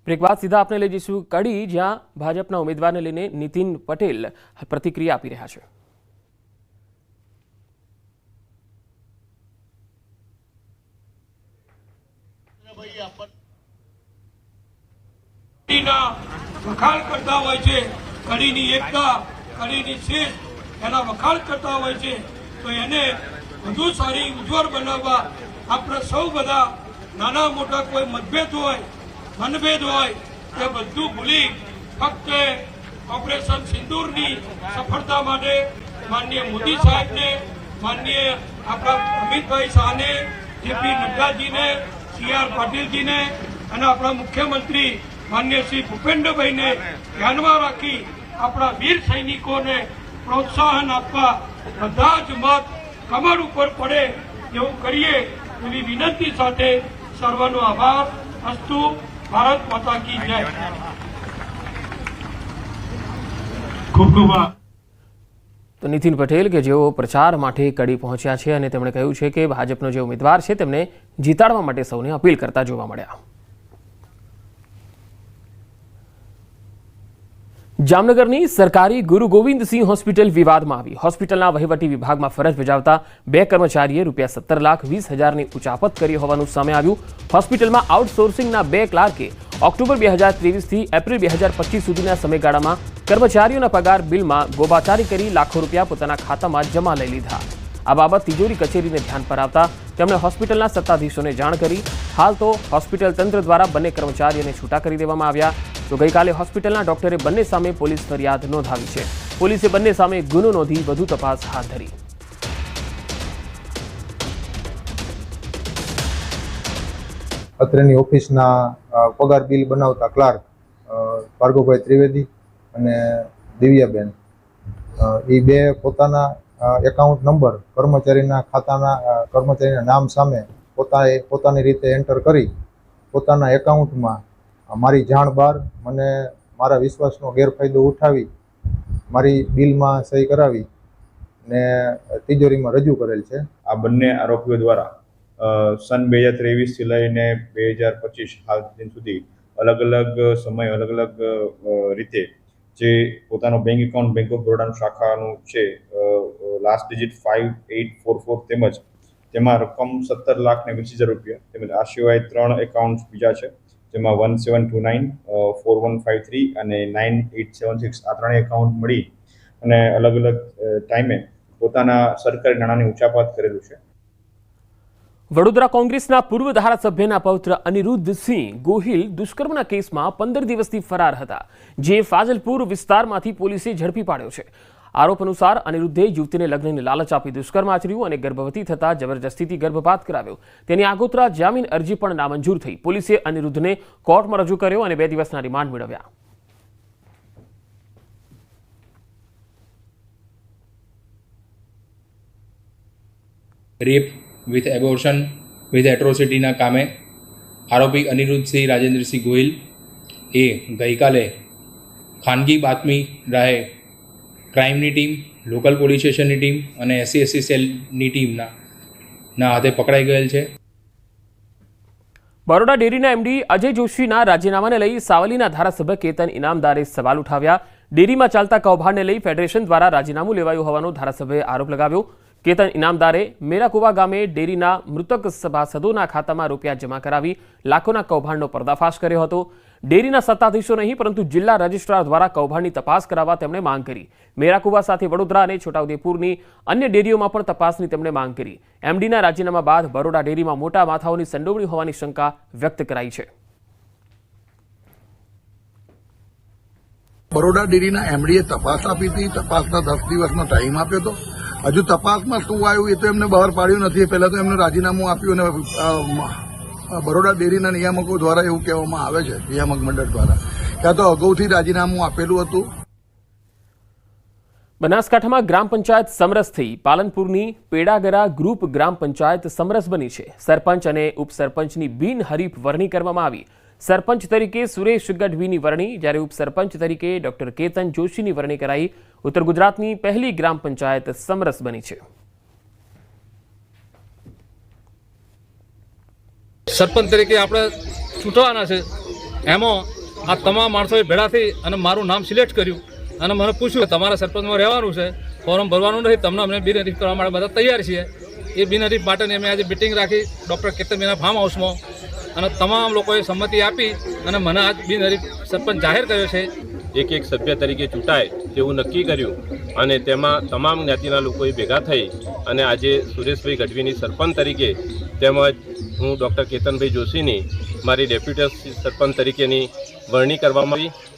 Break બાદ સીધા આપણે લઈ જઈશું કડી, જ્યાં ભાજપના ઉમેદવારને લઈને નીતિન પટેલ પ્રતિક્રિયા આપી રહ્યા છે. વખાણ કરતા હોય છે, કડીની એકતા, કડીની શિસ્ત એના વખાણ કરતા હોય છે, તો એને વધુ સારી ઉજ્જવળ બનાવવા આપણે સૌ બધા નાના મોટા કોઈ મનભેદ હોય તે બધું ભૂલી ફક્ત ઓપરેશન સિંદૂરની સફળતા માટે માનનીય મોદી સાહેબને, માનનીય આપણા અમિતભાઈ શાહને, જેપી નડ્ડાજીને, CR પાટીલજીને અને આપણા મુખ્યમંત્રી માનનીય શ્રી ભૂપેન્દ્રભાઈને ધ્યાનમાં રાખી આપણા વીર સૈનિકોને પ્રોત્સાહન આપવા બધા જ મત કમર ઉપર પડે એવું કરીએ એવી વિનંતી સાથે સર્વનો આભાર. અસ્તુ. ભારત માતા કી જય. ખૂબ ખૂબ તો નીતિન પટેલ કે જેઓ પ્રચાર માટે કડી પહોંચ્યા છે અને તેમણે કહ્યું છે કે ભાજપનો જે ઉમેદવાર છે તેમને જીતાડવા માટે સૌને અપીલ કરતા જોવા મળ્યા. જામનગરની સરકારી ગુરુ ગોવિંદસિંહ હોસ્પિટલ વિવાદમાં આવી. હોસ્પિટલના વહીવટી વિભાગમાં ફરજ બજાવતા 2 કર્મચારીએ ₹17,20,000ની ઉચાપત કરી હોવાનું સામે આવ્યું. હોસ્પિટલમાં આઉટસોર્સિંગના 2 ક્લાર્કે ઓક્ટોબર 2023 થી એપ્રિલ 2025 સુધીના સમયગાળામાં કર્મચારીઓના પગાર બિલમાં ગોબાચારી કરી લાખો રૂપિયા પોતાના ખાતામાં જમા લઈ લીધા. આ બાબત તિજોરી કચેરીને ધ્યાન પર આવતા તેમણે હોસ્પિટલના સત્તાધીશોને જાણ કરી. હાલ તો હોસ્પિટલ તંત્ર દ્વારા બંને કર્મચારીઓને છૂટા કરી દેવામાં આવ્યા. તો ગઈકાલે હોસ્પિટલના ડોક્ટરે બંને સામે પોલીસ ફરિયાદ નોંધાવી છે. પોલીસે બંને સામે ગુનો નોંધી વધુ તપાસ હાથ ધરી. અત્રેની ઓફિસના પગાર બિલ બનાવતા ક્લાર્ક ભાર્ગવભાઈ ત્રિવેદી અને દિવ્યાબેન એ બે પોતાના એકાઉન્ટ નંબર કર્મચારીના નામ સામે પોતાની રીતે એન્ટર કરી પોતાના એકાઉન્ટમાં મારી જાણ બહાર મને મારા વિશ્વાસનો ગેરફાયદો ઉઠાવી મારી બિલમાં સહી કરાવી ને તિજોરીમાં રજૂ કરેલ છે. આ બંને આરોપીઓ દ્વારા સન 2023 થી લઈને 2025 હાલ સુધી અલગ અલગ સમય અલગ અલગ રીતે જે પોતાનો બેંક એકાઉન્ટ બેંક ઓફ બરોડાનું શાખાનું છે લાસ્ટ ડિજિટ 5844 તેમજ તેમાં રકમ 17,20,000 રૂપિયા તેમજ આ સિવાય 3 એકાઉન્ટ બીજા છે જેમાં 1729, 4153 અને 9876 આ 3 એકાઉન્ટ મળી અને અલગ અલગ ટાઈમે પોતાના સરકારી નાણાંની ઉચાપત કરેલું છે. વડોદરા કોંગ્રેસના પૂર્વ ધારાસભ્યના પૌત્ર અનિરુદ્ધસિંહ ગોહિલ દુષ્કર્મના કેસમાં 15 દિવસથી ફરાર હતા, જે ફાજલપુર વિસ્તારમાંથી પોલીસે ઝડપી પાડ્યો છે. આરોપ અનુસાર અનિરુદ્ધે યુવતીને લગ્નની લાલચ આપી દુષ્કર્મ આચર્યું અને ગર્ભવતી થતા જબરજસ્તીથી ગર્ભપાત કરાવ્યો. તેની આગોતરા જામીન અરજી પણ નામંજૂર થઈ. પોલીસે અનિરુદ્ધને કોર્ટમાં રજૂ કર્યો અને 2 દિવસના રિમાન્ડ મેળવ્યા. રેપ વિથ એબોર્શન વિથ એટ્રોસિટીના કામે આરોપી અનિરુદ્ધસિંહ રાજેન્દ્રસિંહ ગોહિલ એ ગઈકાલે ખાનગી બાતમી રાહે ક્રાઇમની ટીમ, લોકલ પોલીસ સ્ટેશનની ટીમ અને SC/SC સેલની ટીમના હાથે પકડાઈ ગયેલ છે. બરોડા ડેરીના MD અજય જોશીના રાજીનામાને લઈ સાવલીના ધારાસભ્ય કેતન ઇનામદારે સવાલ ઉઠાવ્યા. ડેરીમાં ચાલતા કૌભાંડને લઈ ફેડરેશન દ્વારા રાજીનામું લેવાયું હોવાનો ધારાસભ્યએ આરોપ લગાવ્યો. કેતન ઇનામદારે મેરાકુવા ગામે ડેરીના મૃતક સભાસદોના ખાતામાં રૂપિયા જમા કરાવી લાખોના કૌભાંડનો પર્દાફાશ કર્યો હતો. ડેરીના સત્તાધીશો નહીં પરંતુ જિલ્લા રજિસ્ટ્રાર દ્વારા કૌભાંડની તપાસ કરાવવા તેમણે માંગ કરી. મેરાકુવા સાથે વડોદરા અને છોટાઉદેપુરની અન્ય ડેરીઓમાં પણ તપાસની તેમણે માંગ કરી. MDના રાજીનામા બાદ બરોડા ડેરીમાં મોટા માથાઓની સંડોવણી હોવાની શંકા વ્યક્ત કરાઈ છે. બરોડા ડેરીના MDએ તપાસ આપી હતી. તપાસના 10 દિવસનો ટાઈમ આપ્યો હતો. હજુ તપાસમાં શું આવ્યું એ તો એમને બહાર પાડ્યું નથી. પહેલા તો એમને રાજીનામું આપ્યું અને બરોડા ડેરીના નિયામકો દ્વારા એવું કહેવામાં આવે છે, નિયામક મંડળ દ્વારા, ત્યાં તો અગાઉથી રાજીનામું આપેલું હતું. બનાસકાંઠામાં ગ્રામ પંચાયત સમરસ થઈ. પાલનપુરની પેડાગરા ગ્રુપ ગ્રામ પંચાયત સમરસ બની છે. સરપંચ અને ઉપસરપંચની બિનહરીફ વરણી કરવામાં આવી. સરપંચ તરીકે સુરેશ ગઢવીની વરણી, જ્યારે ઉપસરપંચ તરીકે ડોક્ટર કેતન જોશીની વરણી કરાઈ. ઉત્તર ગુજરાતની પહેલી ગ્રામ પંચાયત સમરસ બની છે. સરપંચ તરીકે આપણે ચૂંટવાના છે, એમાં આ તમામ માણસોએ ભેળા થઈ અને મારું નામ સિલેક્ટ કર્યું અને મને પૂછ્યું કે તમારા સરપંચમાં રહેવાનું છે, ફોર્મ ભરવાનું નથી, તમને અમને બિનહરીફ કરવા માટે બધા તૈયાર છીએ. એ બિનહરીફ માટેની અમે આજે મિટિંગ રાખી ડૉક્ટર કેતનભાઈના ફાર્મ હાઉસમાં અને તમામ લોકોએ સંમતિ આપી અને મને આજ બિનહરીફ સરપંચ જાહેર કર્યો છે. એક સભ્ય તરીકે ચૂંટાય તેવું નક્કી કર્યું અને તેમાં તમામ જ્ઞાતિના લોકોએ ભેગા થઈ અને આજે સુરેશભાઈ ગઢવીની સરપંચ તરીકે તેમજ હું ડૉક્ટર કેતનભાઈ જોશીની મારી ડેપ્યુટી સરપંચ તરીકેની વરણી કરવામાં આવી.